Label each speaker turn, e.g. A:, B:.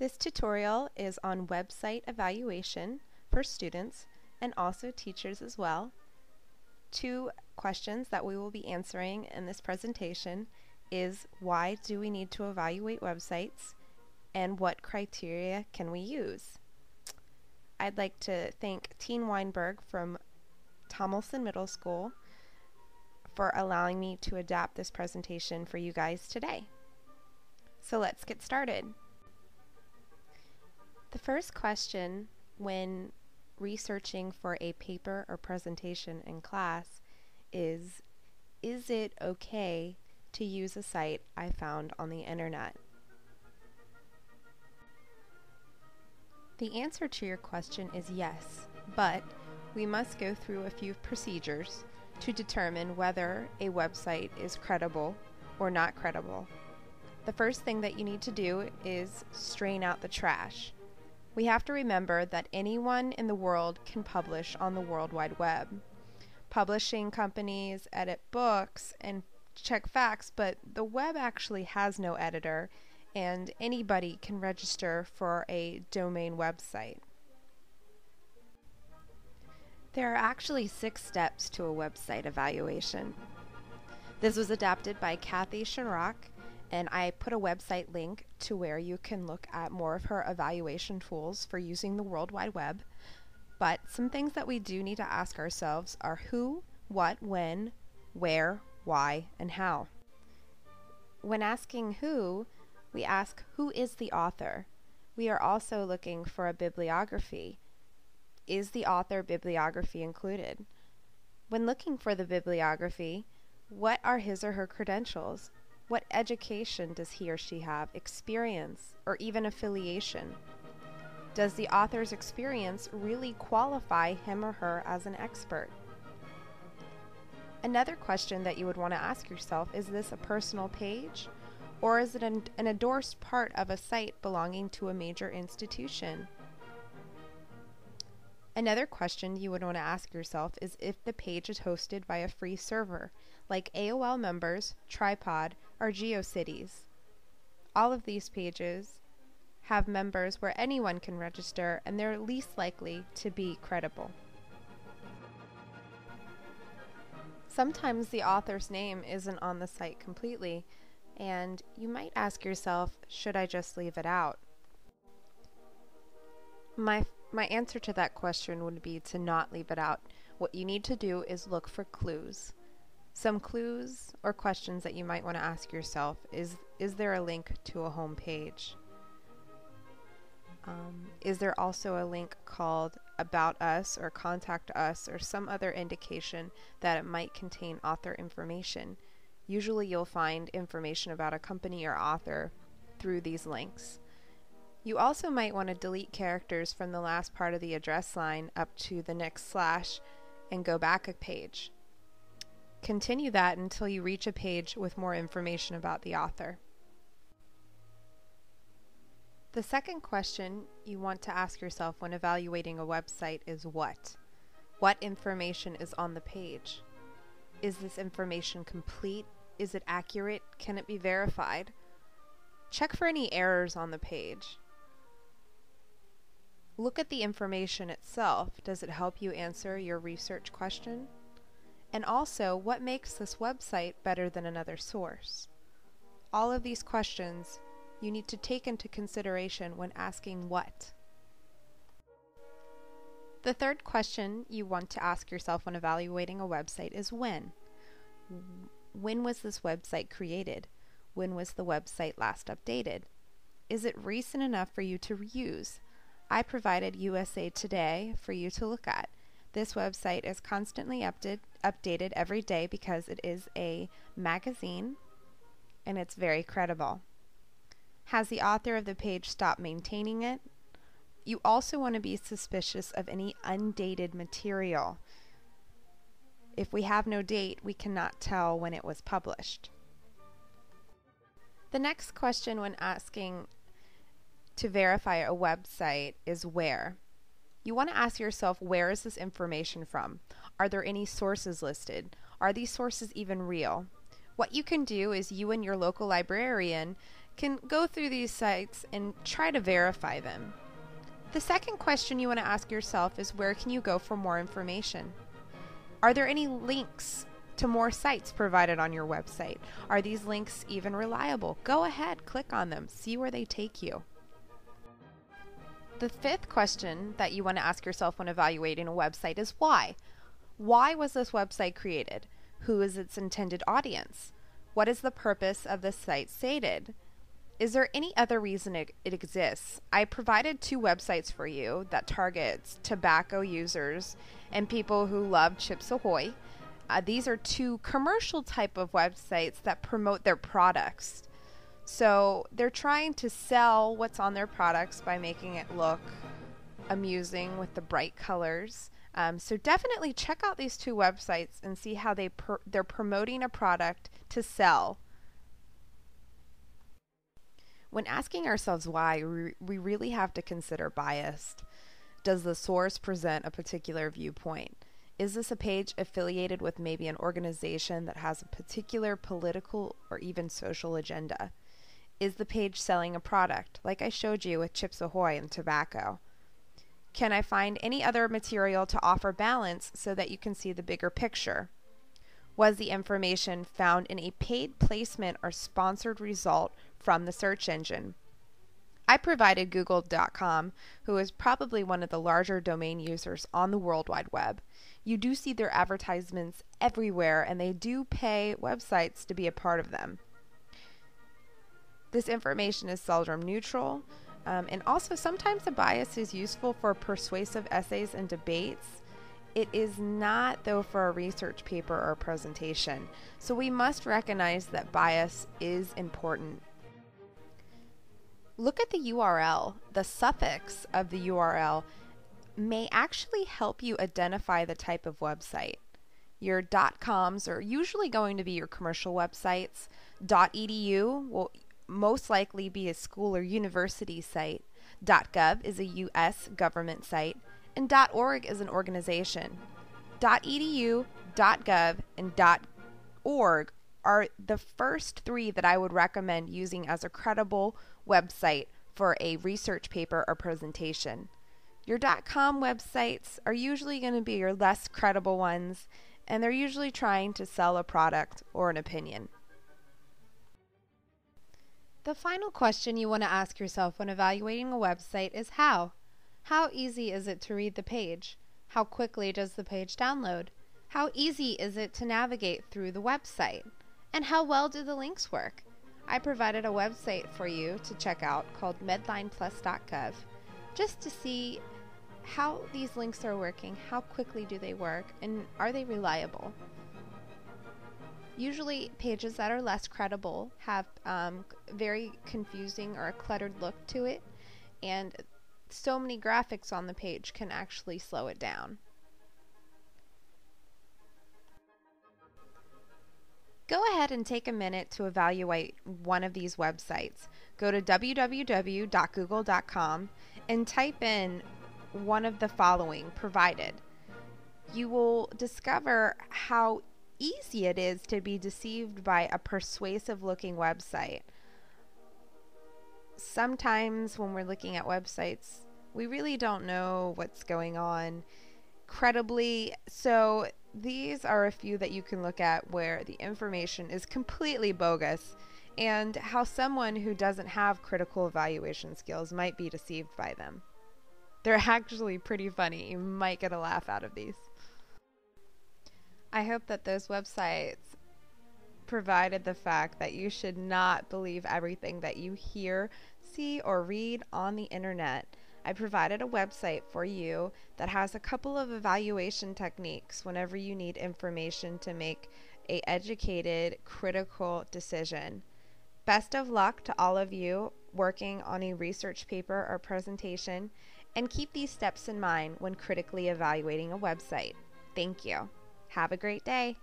A: This tutorial is on website evaluation for students and also teachers as well. Two questions that we will be answering in this presentation is why do we need to evaluate websites and what criteria can we use? I'd like to thank Teen Weinberg from Tomlinson Middle School for allowing me to adapt this presentation for you guys today. So let's get started. The first question when researching for a paper or presentation in class is it okay to use a site I found on the internet? The answer to your question is yes, but we must go through a few procedures to determine whether a website is credible or not credible. The first thing that you need to do is strain out the trash. We have to remember that anyone in the world can publish on the World Wide Web. Publishing companies edit books and check facts, but the web actually has no editor, and anybody can register for a domain website. There are actually 6 steps to a website evaluation. This was adapted by Kathy Shinrock, and I put a website link to where you can look at more of her evaluation tools for using the World Wide Web. But some things that we do need to ask ourselves are who, what, when, where, why, and how. When asking who, we ask who is the author. We are also looking for a bibliography. Is the author bibliography included? When looking for the bibliography, what are his or her credentials? What education does he or she have, experience, or even affiliation? Does the author's experience really qualify him or her as an expert? Another question that you would want to ask yourself, is this a personal page, or is it an endorsed part of a site belonging to a major institution? Another question you would want to ask yourself is if the page is hosted by a free server, like AOL Members, Tripod, or GeoCities. All of these pages have members where anyone can register, and they're least likely to be credible. Sometimes the author's name isn't on the site completely, and you might ask yourself, should I just leave it out? My answer to that question would be to not leave it out. What you need to do is look for clues. Some clues or questions that you might want to ask yourself is there a link to a home page? Is there also a link called About Us or Contact Us or some other indication that it might contain author information? Usually you'll find information about a company or author through these links. You also might want to delete characters from the last part of the address line up to the next slash and go back a page. Continue that until you reach a page with more information about the author. The second question you want to ask yourself when evaluating a website is what? What information is on the page? Is this information complete? Is it accurate? Can it be verified? Check for any errors on the page. Look at the information itself. Does it help you answer your research question? And also, what makes this website better than another source? All of these questions you need to take into consideration when asking what. The third question you want to ask yourself when evaluating a website is when. When was this website created? When was the website last updated? Is it recent enough for you to reuse? I provided USA Today for you to look at. This website is constantly updated every day because it is a magazine and it's very credible. Has the author of the page stopped maintaining it? You also want to be suspicious of any undated material. If we have no date, we cannot tell when it was published. The next question when asking to verify a website is where. You want to ask yourself, where is this information from? Are there any sources listed? Are these sources even real? What you can do is you and your local librarian can go through these sites and try to verify them. The second question you want to ask yourself is, where can you go for more information? Are there any links to more sites provided on your website? Are these links even reliable? Go ahead, click on them, see where they take you. The fifth question that you want to ask yourself when evaluating a website is why? Why was this website created? Who is its intended audience? What is the purpose of the site stated? Is there any other reason it exists? I provided 2 websites for you that targets tobacco users and people who love Chips Ahoy. These are 2 commercial type of websites that promote their products. So they're trying to sell what's on their products by making it look amusing with the bright colors. So definitely check out these 2 websites and see how they're promoting a product to sell. When asking ourselves why, we really have to consider bias. Does the source present a particular viewpoint? Is this a page affiliated with maybe an organization that has a particular political or even social agenda? Is the page selling a product, like I showed you with Chips Ahoy and tobacco? Can I find any other material to offer balance so that you can see the bigger picture? Was the information found in a paid placement or sponsored result from the search engine? I provided Google.com, who is probably one of the larger domain users on the World Wide Web. You do see their advertisements everywhere, and they do pay websites to be a part of them. This information is seldom neutral, and also sometimes the bias is useful for persuasive essays and debates. It is not, though, for a research paper or presentation. So we must recognize that bias is important. Look at the URL. The suffix of the URL may actually help you identify the type of website. Your .coms are usually going to be your commercial websites. .edu will most likely be a school or university site. .gov is a U.S. government site. And .org is an organization. .edu, .gov, and .org are the first 3 that I would recommend using as a credible website for a research paper or presentation. Your .com websites are usually going to be your less credible ones, and they're usually trying to sell a product or an opinion. The final question you want to ask yourself when evaluating a website is how? How easy is it to read the page? How quickly does the page download? How easy is it to navigate through the website? And how well do the links work? I provided a website for you to check out called medlineplus.gov just to see how these links are working, how quickly do they work, and are they reliable? Usually pages that are less credible have very confusing or a cluttered look to it, and so many graphics on the page can actually slow it down. Go ahead and take a minute to evaluate one of these websites. Go to www.google.com and type in one of the following provided. You will discover how easy it is to be deceived by a persuasive looking website. Sometimes when we're looking at websites, we really don't know what's going on credibly, so these are a few that you can look at where the information is completely bogus and how someone who doesn't have critical evaluation skills might be deceived by them. They're actually pretty funny. You might get a laugh out of these. I hope that those websites provided the fact that you should not believe everything that you hear, see, or read on the internet. I provided a website for you that has a couple of evaluation techniques whenever you need information to make an educated, critical decision. Best of luck to all of you working on a research paper or presentation, and keep these steps in mind when critically evaluating a website. Thank you. Have a great day.